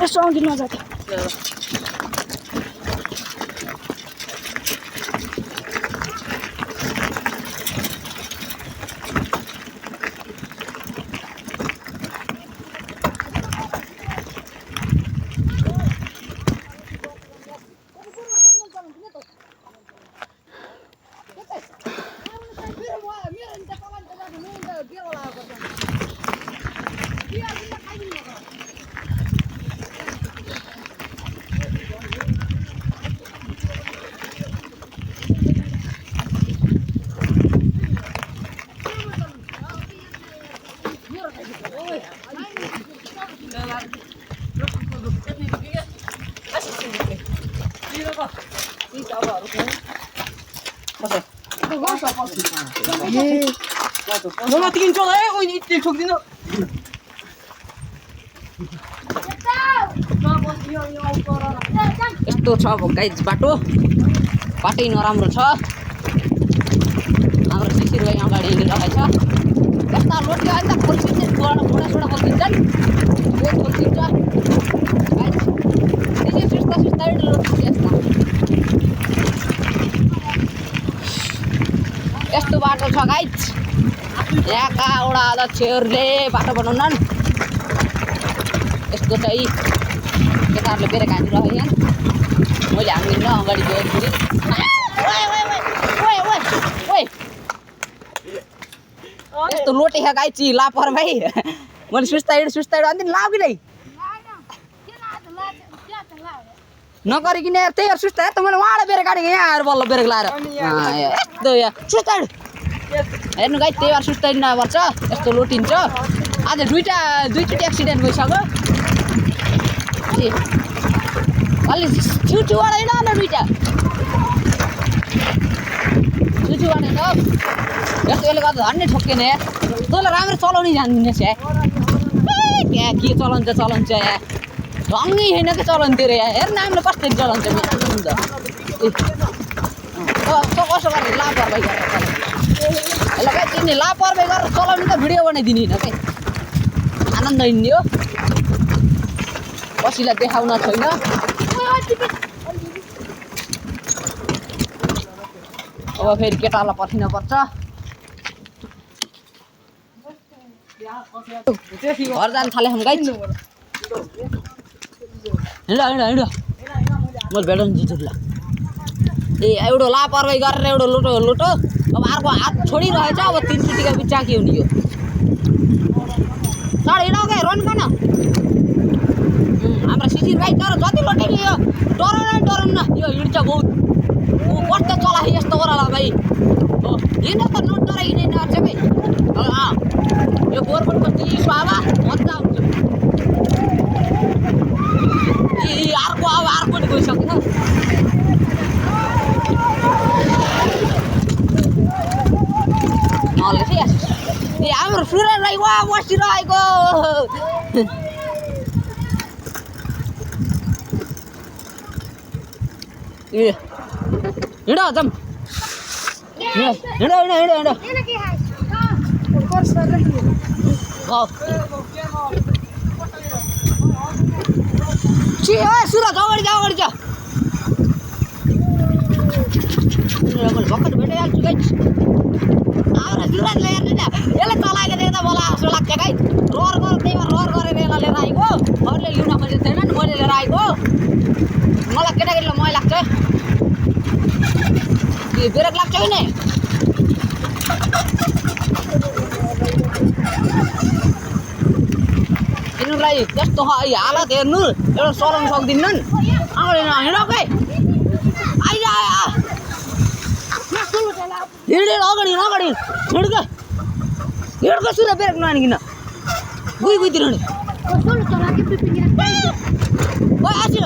Sound in जाता 너가 뛰긴 줘. 에이, 이때 저기는. यस्तो छ गाइज बाटो बाटै नराम्रो छ हाम्रो शिशिर भाइ अगाडि हिँडिरहेको छ यस्ता लोटे अहिले त खोल्सिन्छ बुढासुढा खोल्सिन्छन् त्यो खोल्सिन्छ गाइज त्यसै सुस्ता लोटिन्छ यस्तो बाटो छ गाइज यहाँका एउटा अध्यक्षहरूले बाटो बनाउनन् यस्तो चाहिँ केटाहरूले बेरेक हानिरहेको यहाँ मैले हान्दिनँ अगाडि गएर यस्तो लोटे खा गाई ची लापर भाइ मैले सुस्ताइड अन्त लाउ कि नै नगरिकन यार त्यही यार सुस्ता त मैले उहाँलाई बेरेक काटेको यहाँ आएर बल्ल बेरेक लाएर यस्तो यहाँ सुस्ताइड हेर्नु गाई त्यही भएर सुस्ताइड नपर्छ यस्तो लोटिन्छ आज दुईचोटि एक्सिडेन्ट भइसक्यो अलि छुवाड होइन न दुईवटा छुवाड होइन यस्तो यसले गर्दा झन् नै ठोक्केन या तँलाई राम्रो चलाउनै जान्दिनस् या क्या के चलाउँछ या ढङ्गै छैन कि चलाउनु तेरो या हेर्न हामीले कस्तो चलाउँछ त कसो गरेर लापरवाही गरेर चलाउँछ ल भाइ तिमीले लापरवाही गरेर चलाउने त भिडियो बनाइदिने होइन कि आनन्द हिँड्ने हो कसैलाई देखाउन छैन अब फेरि केटालाई पर्खिनुपर्छ घर जानु थाले हम गाइज हिँड मैले भेटाउनु जित्छु ल ए एउटा लापरवाही गरेर एउटा लोटो अब अर्को हात छोडिरहेछ अब 3 चुटीका बिचमा के हुने यो सर हिँड क्या रोनको न हाम्रो शिशिर भाइ तर जति लोटेको यो डराउन यो हिँड्छ बहुत कस्तो चला यस्तो गरला भाइ हो हिँड्न त नडराइ हिँड्ने नर्छ भाइ यो गोरबनको चिसो हावा मजा आउँछ अर्को अब अर्को नि गइसक्यो ए हाम्रो सुरेश भाइ वा बसिरहेको ए हिँड जाम हिँड सुरज अगाडि जा मैले भर्खर भेटाइहाल्छु गाइस सुरजले हेर्नु न यसलाई चलाएको देख्दा मलाई नि तिनीहरूलाई त्यस्तो हालत हेर्नु एउटा चलाउनु सक्दिनन् अगाडि नहिँड खै आइजा हिँड अगाडि अगाडि हिँड्क सुर ब्रेक नआनिकन गुइतिर हिँड ओइ आसिल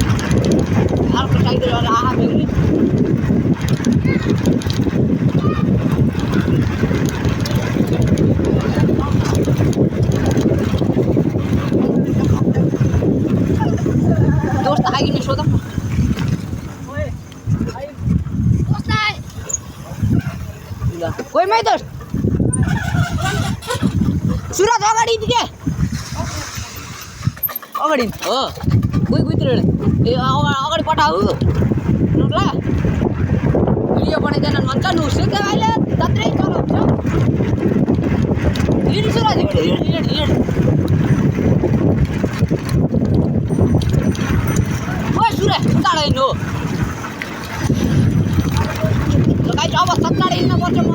अर्को साइडले आहा बेग्री दोस्त आइकिन सोध कोही मै दोस्त सुरज अगाडि के अगाडि हो गुइतिर ए अगाडि पठाऊ ल भिडियो बनाइदिएन भन्छ नु सिधै अहिले जत्रै चलाउँछ हिँड सुरज हिँड ओइ सुरज टाढा हिँड्नु गाइस अब सत्ताडे हिँड्नुपर्छ म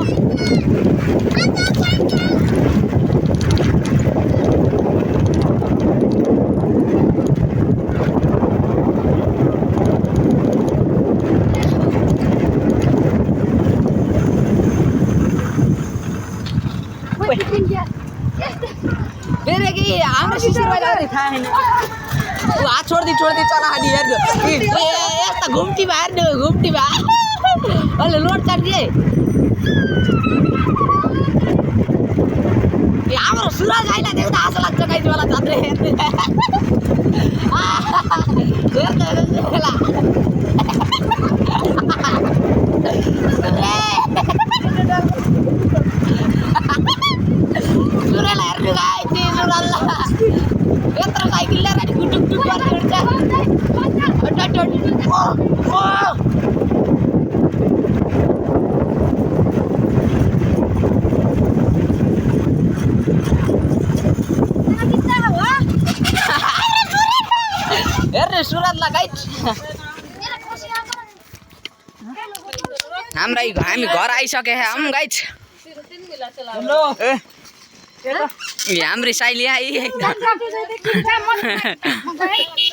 फेरि कि हाम्रो शिशिरलाई थाहा छैन हात छोड्दै चला हानी हेर्नु यस्ता घुम्टी भए हेर्नु घुम्टी भए अहिले लोड चढ्दिए हाम्रो सुरज आइला देख्दा आशा लाग्छ गाइस मलाई झन्डै हेर्नु सुरजलाई हेर्नु गाइस यत्रो साइकल लिएर टुक टुक गर्दै हिँड्छ हेर्नु सुरजलाई गाइस हामी घर आइसके हम गाइस हाम्रो साइली आई